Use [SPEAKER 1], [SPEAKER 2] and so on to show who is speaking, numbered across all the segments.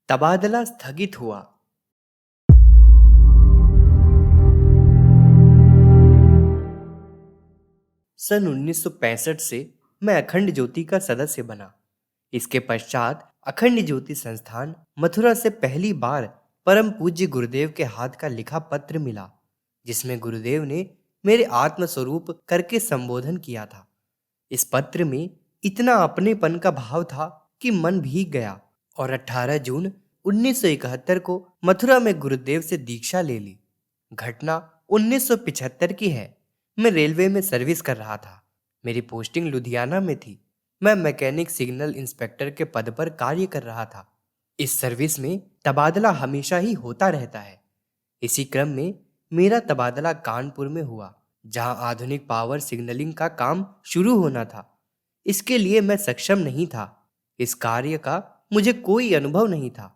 [SPEAKER 1] तबादला स्थगित हुआ। सन 1965 से मैं अखंड ज्योति का सदस्य बना। इसके पश्चात अखंड ज्योति संस्थान मथुरा से पहली बार परम पूज्य गुरुदेव के हाथ का लिखा पत्र मिला, जिसमें गुरुदेव ने मेरे आत्मस्वरूप करके संबोधन किया था। इस पत्र में इतना अपनेपन का भाव था कि मन भीग गया और 18 जून 1971 को मथुरा में गुरुदेव से दीक्षा ले ली। घटना 1975 की है। मैं रेलवे में सर्विस कर रहा था। मेरी पोस्टिंग लुधियाना में थी। मैं मैकेनिक सिग्नल इंस्पेक्टर के पद पर कार्य कर रहा था। इस सर्विस में तबादला हमेशा ही होता रहता है। इसी क्रम में मेरा तबादला कानपुर में हुआ, जहां आधुनिक पावर सिग्नलिंग का काम शुरू होना था। इसके लिए मैं सक्षम नहीं था। इस कार्य का मुझे कोई अनुभव नहीं था।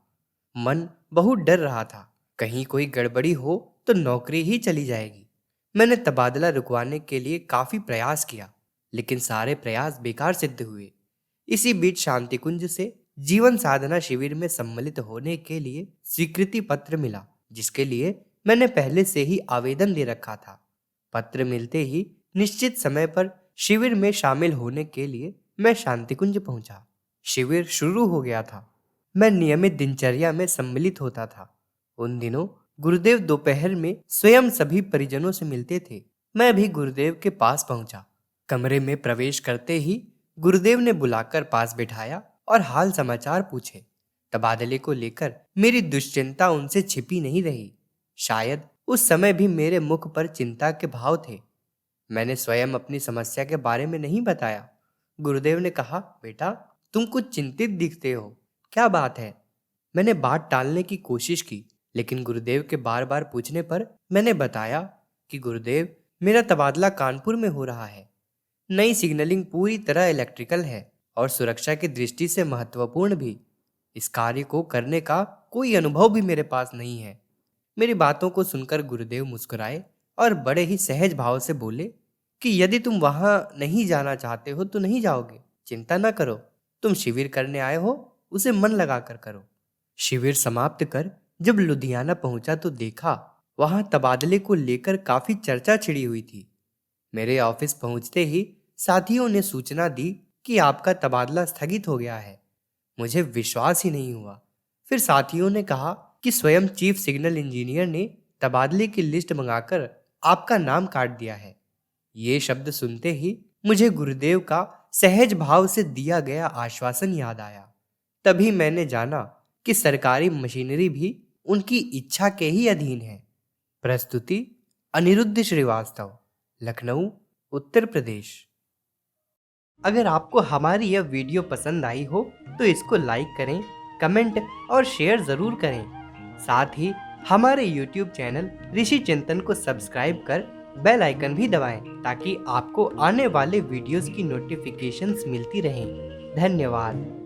[SPEAKER 1] मन बहुत डर रहा था, कहीं कोई गड़बड़ी हो तो नौकरी ही चली जाएगी। मैंने तबादला रुकवाने के लिए काफी प्रयास किया, लेकिन सारे प्रयास बेकार सिद्ध हुए। इसी बीच शांति कुंज से जीवन साधना शिविर में सम्मिलित होने के लिए स्वीकृति पत्र मिला, जिसके लिए मैंने पहले से ही आवेदन दे रखा था। पत्र मिलते ही निश्चित समय पर शिविर में शामिल होने के लिए मैं शांति कुंज पहुंचा। शिविर शुरू हो गया था। मैं नियमित दिनचर्या में सम्मिलित होता था। उन दिनों गुरुदेव दोपहर में स्वयं सभी परिजनों से मिलते थे। मैं भी गुरुदेव के पास पहुंचा। कमरे में प्रवेश करते ही गुरुदेव ने बुलाकर पास बिठाया और हाल समाचार पूछे। तबादले को लेकर मेरी दुश्चिंता उनसे छिपी नहीं रही। शायद उस समय भी मेरे मुख पर चिंता के भाव थे। मैंने स्वयं अपनी समस्या के बारे में नहीं बताया। गुरुदेव ने कहा, बेटा तुम कुछ चिंतित दिखते हो, क्या बात है? मैंने बात टालने की कोशिश की, लेकिन गुरुदेव के बार बार पूछने पर मैंने बताया कि गुरुदेव, मेरा तबादला कानपुर में हो रहा है। नई सिग्नलिंग पूरी तरह इलेक्ट्रिकल है और सुरक्षा की दृष्टि से महत्वपूर्ण भी। इस कार्य को करने का कोई अनुभव भी मेरे पास नहीं है। मेरी बातों को सुनकर गुरुदेव मुस्कुराए और बड़े ही सहज भाव से बोले कि यदि तुम वहां नहीं जाना चाहते हो तो नहीं जाओगे, चिंता न करो। तुम शिविर करने आए हो, उसे मन लगाकर करो। शिविर समाप्त कर जब लुधियाना पहुंचा तो देखा वहां तबादले को लेकर काफी चर्चा छिड़ी हुई थी। मेरे ऑफिस पहुंचते ही साथियों ने सूचना दी कि आपका तबादला स्थगित हो गया है। मुझे विश्वास ही नहीं हुआ। फिर साथियों ने कहा कि स्वयं चीफ सिग्नल इंजीनियर ने तबादले की लिस्ट मंगाकर आपका नाम काट दिया है। ये शब्द सुनते ही मुझे गुरुदेव का सहज भाव से दिया गया आश्वासन याद आया। तभी मैंने जाना कि सरकारी मशीनरी भी उनकी इच्छा के ही अधीन है। प्रस्तुति अनिरुद्ध श्रीवास्तव, लखनऊ, उत्तर प्रदेश। अगर आपको हमारी यह वीडियो पसंद आई हो तो इसको लाइक करें, कमेंट और शेयर ज़रूर करें। साथ ही हमारे YouTube चैनल ऋषि चिंतन को सब्सक्राइब कर बेल आइकन भी दबाएं, ताकि आपको आने वाले वीडियोस की नोटिफिकेशंस मिलती रहें। धन्यवाद।